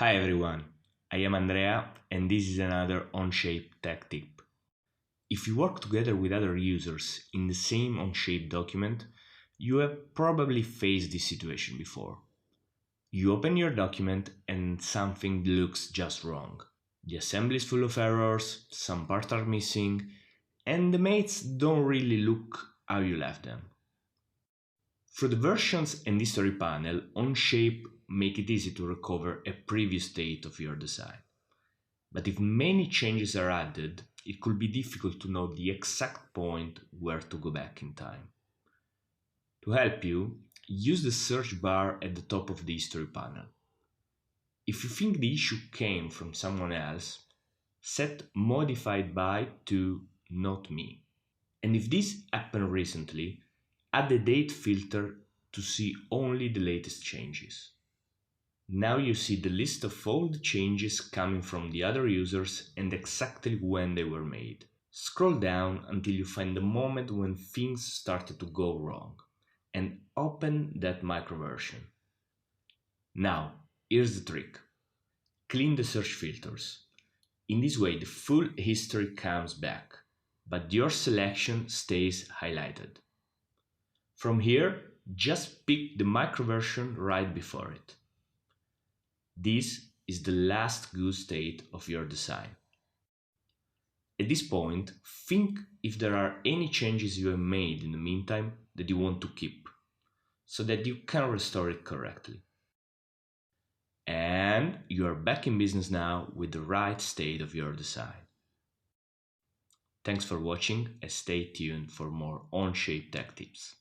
Hi everyone, I am Andrea and this is another Onshape tech tip. If you work together with other users in the same Onshape document, you have probably faced this situation before. You open your document and something looks just wrong. The assembly is full of errors, some parts are missing, and the mates don't really look how you left them. Through the versions and history panel, Onshape make it easy to recover a previous state of your design. But if many changes are added, it could be difficult to know the exact point where to go back in time. To help you, use the search bar at the top of the history panel. If you think the issue came from someone else, set modified by to not me. And if this happened recently, add the date filter to see only the latest changes. Now you see the list of all the changes coming from the other users and exactly when they were made. Scroll down until you find the moment when things started to go wrong and open that micro version. Now, here's the trick. Clean the search filters. In this way, the full history comes back, but your selection stays highlighted. From here, just pick the micro version right before it. This is the last good state of your design. At this point, think if there are any changes you have made in the meantime that you want to keep, so that you can restore it correctly. And you are back in business now with the right state of your design. Thanks for watching and stay tuned for more Onshape tech tips.